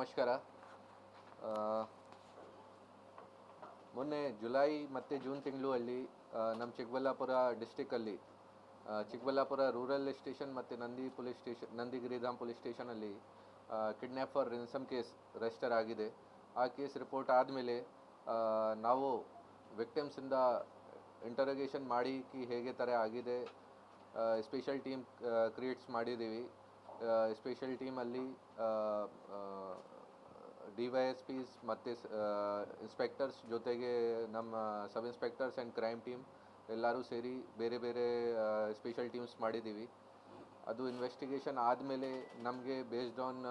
ನಮಸ್ಕಾರ. ಮೊನ್ನೆ ಜುಲೈ ಮತ್ತು ಜೂನ್ ತಿಂಗಳಲ್ಲಿ ನಮ್ಮ ಚಿಕ್ಕಬಳ್ಳಾಪುರ ಡಿಸ್ಟಿಕ್ಕಲ್ಲಿ ಚಿಕ್ಕಬಳ್ಳಾಪುರ ರೂರಲ್ ಸ್ಟೇಷನ್ ಮತ್ತು ನಂದಿಗಿರಿಧಾಮ್ ಪೊಲೀಸ್ ಸ್ಟೇಷನಲ್ಲಿ kidnap for ransom case register ಆಗಿದೆ. ಆ ಕೇಸ್ ರಿಪೋರ್ಟ್ ಆದಮೇಲೆ ನಾವು ವಿಕ್ಟಿಮ್ಸಿಂದ ಇಂಟರೋಗೇಷನ್ ಮಾಡಿ ಹೇಗೆ ಥರ ಆಗಿದೆ ಸ್ಪೆಷಲ್ ಟೀಮ್ ಕ್ರಿಯೇಟ್ಸ್ ಮಾಡಿದ್ದೀವಿ. ಸ್ಪೆಷಲ್ ಟೀಮಲ್ಲಿ DYSPs ಮತ್ತು ಇನ್ಸ್ಪೆಕ್ಟರ್ಸ್ ಜೊತೆಗೆ ನಮ್ಮ ಸಬ್ ಇನ್ಸ್ಪೆಕ್ಟರ್ಸ್ ಆ್ಯಂಡ್ ಕ್ರೈಮ್ ಟೀಮ್ ಎಲ್ಲರೂ ಸೇರಿ ಬೇರೆ ಬೇರೆ ಸ್ಪೆಷಲ್ ಟೀಮ್ಸ್ ಮಾಡಿದ್ದೀವಿ. ಅದು ಇನ್ವೆಸ್ಟಿಗೇಷನ್ ಆದಮೇಲೆ ನಮಗೆ based on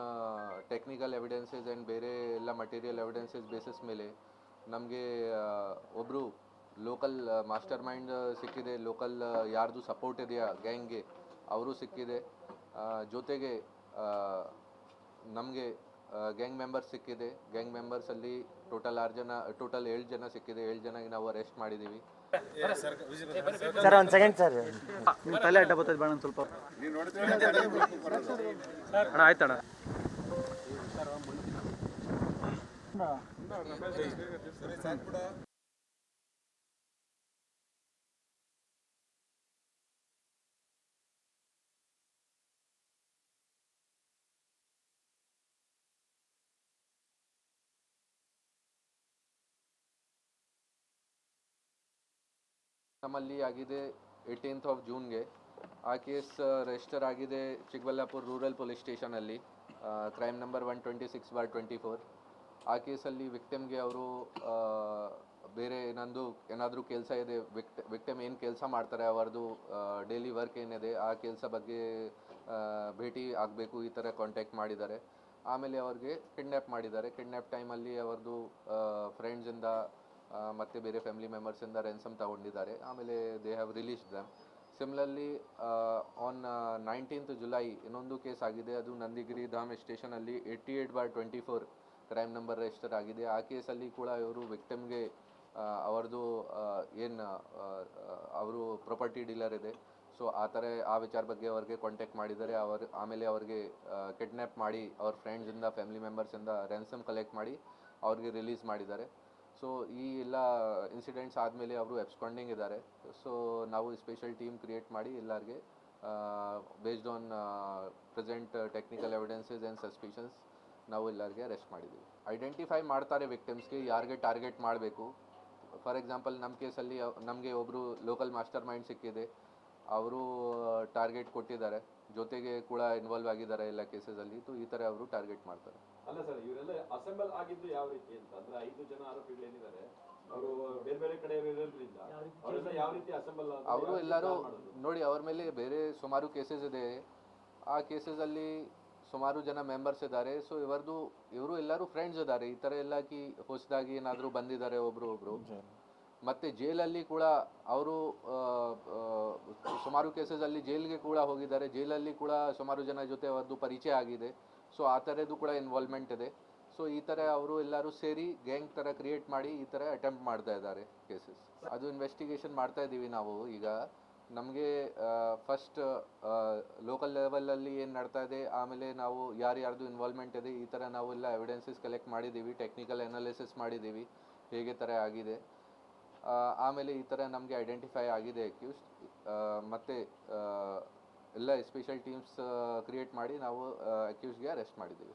technical evidences and ಬೇರೆ ಎಲ್ಲ ಮಟೀರಿಯಲ್ ಎವಿಡೆನ್ಸಸ್ ಬೇಸಿಸ್ ಮೇಲೆ ನಮಗೆ ಒಬ್ಬರು ಲೋಕಲ್ ಮಾಸ್ಟರ್ ಮೈಂಡ್ ಸಿಕ್ಕಿದೆ. ಲೋಕಲ್ ಯಾರ್ದು ಸಪೋರ್ಟ್ ಇದೆಯಾ ಗ್ಯಾಂಗ್ಗೆ ಅವರು ಸಿಕ್ಕಿದೆ. ಜೊತೆಗೆ ನಮಗೆ ಗ್ಯಾಂಗ್ ಮೆಂಬರ್ಸ್ ಸಿಕ್ಕಿದೆ. ಗ್ಯಾಂಗ್ ಮೆಂಬರ್ಸಲ್ಲಿ ಟೋಟಲ್ 7 ಜನ ಸಿಕ್ಕಿದೆ. 7 ಜನಗೆ ನಾವು ಅರೆಸ್ಟ್ ಮಾಡಿದ್ದೀವಿ. ಸರ್ ಒಂದು ಸೆಕೆಂಡ್ ಸರ್, ನಿಮ್ಮ ತಲೆ ಅಡ್ಡ ಬರ್ತದೆ ಬೇಡ ಸ್ವಲ್ಪ ಅಣ್ಣ. ಆಯ್ತಣ್ಣ. ನಮ್ಮಲ್ಲಿ ಆಗಿದೆ 18th of ಜೂನ್ಗೆ. ಆ ಕೇಸ್ ರಿಜಿಸ್ಟರ್ ಆಗಿದೆ ಚಿಕ್ಕಬಳ್ಳಾಪುರ ರೂರಲ್ ಪೊಲೀಸ್ ಸ್ಟೇಷನಲ್ಲಿ, ಕ್ರೈಮ್ ನಂಬರ್ 126/24. ಆ ಕೇಸಲ್ಲಿ ವಿಕ್ಟಿಮ್ಗೆ ಅವರು ಬೇರೆ ಏನಾದರೂ ಕೆಲಸ ಇದೆ, ವಿಕ್ಟಿಮ್ ಏನು ಕೆಲಸ ಮಾಡ್ತಾರೆ, ಅವರದು ಡೈಲಿ ವರ್ಕ್ ಏನಿದೆ ಆ ಕೆಲಸ ಬಗ್ಗೆ ಭೇಟಿ ಆಗಬೇಕು ಈ ಥರ ಕಾಂಟ್ಯಾಕ್ಟ್ ಮಾಡಿದ್ದಾರೆ. ಆಮೇಲೆ ಅವ್ರಿಗೆ ಕಿಡ್ನ್ಯಾಪ್ ಮಾಡಿದ್ದಾರೆ. ಕಿಡ್ನ್ಯಾಪ್ ಟೈಮಲ್ಲಿ ಅವ್ರದ್ದು ಫ್ರೆಂಡ್ಸಿಂದ ಮತ್ತು ಬೇರೆ ಫ್ಯಾಮಿಲಿ ಮೆಂಬರ್ಸಿಂದ ರೆನ್ಸಮ್ ತಗೊಂಡಿದ್ದಾರೆ. ಆಮೇಲೆ they have release dum. ಸಿಮ್ಲರ್ಲಿ on 19th July ಇನ್ನೊಂದು ಕೇಸ್ ಆಗಿದೆ. ಅದು ನಂದಿಗಿರಿಧಾಮ್ ಸ್ಟೇಷನಲ್ಲಿ 88/24 ಕ್ರೈಮ್ ನಂಬರ್ ರಿಜಿಸ್ಟರ್ ಆಗಿದೆ. ಆ ಕೇಸಲ್ಲಿ ಕೂಡ ಇವರು ವಿಕ್ಟಿಮ್ಗೆ ಅವ್ರದ್ದು ಅವರು ಪ್ರಾಪರ್ಟಿ ಡೀಲರ್ ಇದೆ, ಸೊ ಆ ವಿಚಾರ ಬಗ್ಗೆ ಅವ್ರಿಗೆ ಕಾಂಟ್ಯಾಕ್ಟ್ ಮಾಡಿದ್ದಾರೆ. ಆಮೇಲೆ ಅವ್ರಿಗೆ ಕಿಡ್ನ್ಯಾಪ್ ಮಾಡಿ ಅವ್ರ ಫ್ರೆಂಡ್ಸಿಂದ ಫ್ಯಾಮಿಲಿ ಮೆಂಬರ್ಸಿಂದ ರೆನ್ಸಮ್ ಕಲೆಕ್ಟ್ ಮಾಡಿ ಅವ್ರಿಗೆ ರಿಲೀಸ್ ಮಾಡಿದ್ದಾರೆ. ಸೊ ಈ ಎಲ್ಲ ಇನ್ಸಿಡೆಂಟ್ಸ್ ಆದಮೇಲೆ ಅವರು ಎಬ್ಸ್ಕಾಂಡಿಂಗ್ ಇದ್ದಾರೆ. ಸೊ ನಾವು ಸ್ಪೆಷಲ್ ಟೀಮ್ ಕ್ರಿಯೇಟ್ ಮಾಡಿ ಎಲ್ಲರಿಗೆ based on present technical evidences and suspicions ನಾವು ಎಲ್ಲರಿಗೆ ಅರೆಸ್ಟ್ ಮಾಡಿದ್ದೀವಿ. ಐಡೆಂಟಿಫೈ ಮಾಡ್ತಾರೆ ವಿಕ್ಟಿಮ್ಸ್ಗೆ ಯಾರಿಗೆ ಟಾರ್ಗೆಟ್ ಮಾಡಬೇಕು. ಫಾರ್ ಎಕ್ಸಾಂಪಲ್ ನಮ್ಮ ಕೇಸಲ್ಲಿ ನಮಗೆ ಒಬ್ಬರು ಲೋಕಲ್ ಮಾಸ್ಟರ್ ಮೈಂಡ್ ಸಿಕ್ಕಿದೆ, ಅವರು ಟಾರ್ಗೆಟ್ ಕೊಟ್ಟಿದ್ದಾರೆ, ಜೊತೆಗೆ ಕೂಡ ಇನ್ವಾಲ್ವ್ ಆಗಿದ್ದಾರೆ ಎಲ್ಲ ಕೇಸಸಲ್ಲಿ. ಈ ಥರ ಅವರು ಟಾರ್ಗೆಟ್ ಮಾಡ್ತಾರೆ. ಅಲ್ಲ ಸರ್, ಇವರೆಲ್ಲ ಅಸೆಂಬಲ್ ಆಗಿದ್ದು ಯಾವ ರೀತಿ ಅಂತ ಅಂದ್ರೆ 5 ಜನ ಆರೋಪಿಗಳೇನಿದ್ದಾರೆ ಅವರು ಬೇರೆ ಬೇರೆ ಕಡೆ ಇರೋದ್ರಿಂದ ಅವರೆಲ್ಲ ಯಾವ ರೀತಿ ಅಸೆಂಬಲ್ ಅವರು ಎಲ್ಲರೂ ನೋಡಿ, ಅವ್ರ ಮೇಲೆ ಬೇರೆ ಸುಮಾರು ಕೇಸಸ್ ಇದೆ. ಆ ಕೇಸಸಲ್ಲಿ ಸುಮಾರು ಜನ ಮೆಂಬರ್ಸ್ ಇದ್ದಾರೆ. ಸೊ ಇವರು ಎಲ್ಲರೂ ಫ್ರೆಂಡ್ಸ್ ಇದ್ದಾರೆ. ಈ ಥರ ಎಲ್ಲ ಹೊಸದಾಗಿ ಏನಾದರೂ ಬಂದಿದ್ದಾರೆ ಒಬ್ರು. ಮತ್ತು ಜೈಲಲ್ಲಿ ಕೂಡ ಅವರು ಸುಮಾರು ಕೇಸಸಲ್ಲಿ ಜೈಲಿಗೆ ಕೂಡ ಹೋಗಿದ್ದಾರೆ. ಜೈಲಲ್ಲಿ ಕೂಡ ಸುಮಾರು ಜನ ಜೊತೆ ಅವ್ರದ್ದು ಪರಿಚಯ ಆಗಿದೆ. ಸೊ ಆ ಥರದ್ದು ಕೂಡ ಇನ್ವಾಲ್ವ್ಮೆಂಟ್ ಇದೆ. ಸೊ ಈ ಥರ ಅವರು ಎಲ್ಲರೂ ಸೇರಿ ಗ್ಯಾಂಗ್ ಥರ ಕ್ರಿಯೇಟ್ ಮಾಡಿ ಈ ಥರ ಅಟೆಂಪ್ಟ್ ಮಾಡ್ತಾ ಇದ್ದಾರೆ ಕೇಸಸ್. ಅದು ಇನ್ವೆಸ್ಟಿಗೇಷನ್ ಮಾಡ್ತಾ ಇದ್ದೀವಿ ನಾವು ಈಗ. ನಮಗೆ ಫಸ್ಟ್ ಲೋಕಲ್ ಲೆವೆಲಲ್ಲಿ ಏನು ನಡ್ತಾ ಇದೆ, ಆಮೇಲೆ ನಾವು ಯಾರ್ಯಾರ್ದು ಇನ್ವಾಲ್ವ್ಮೆಂಟ್ ಇದೆ ಈ ಥರ ನಾವೆಲ್ಲ ಎವಿಡೆನ್ಸಸ್ ಕಲೆಕ್ಟ್ ಮಾಡಿದ್ದೀವಿ, ಟೆಕ್ನಿಕಲ್ ಅನಾಲಿಸಿಸ್ ಮಾಡಿದ್ದೀವಿ ಹೇಗೆ ಥರ ಆಗಿದೆ. ಆಮೇಲೆ ಈ ಥರ ನಮಗೆ ಐಡೆಂಟಿಫೈ ಆಗಿದೆ ಅಕ್ಯೂಸ್ಡ್. ಮತ್ತು ಎಲ್ಲ ಸ್ಪೆಷಲ್ ಟೀಮ್ಸ್ ಕ್ರಿಯೇಟ್ ಮಾಡಿ ನಾವು ಅಕ್ಯೂಸ್ಡ್ಗೆ ಅರೆಸ್ಟ್ ಮಾಡಿದ್ದೀವಿ.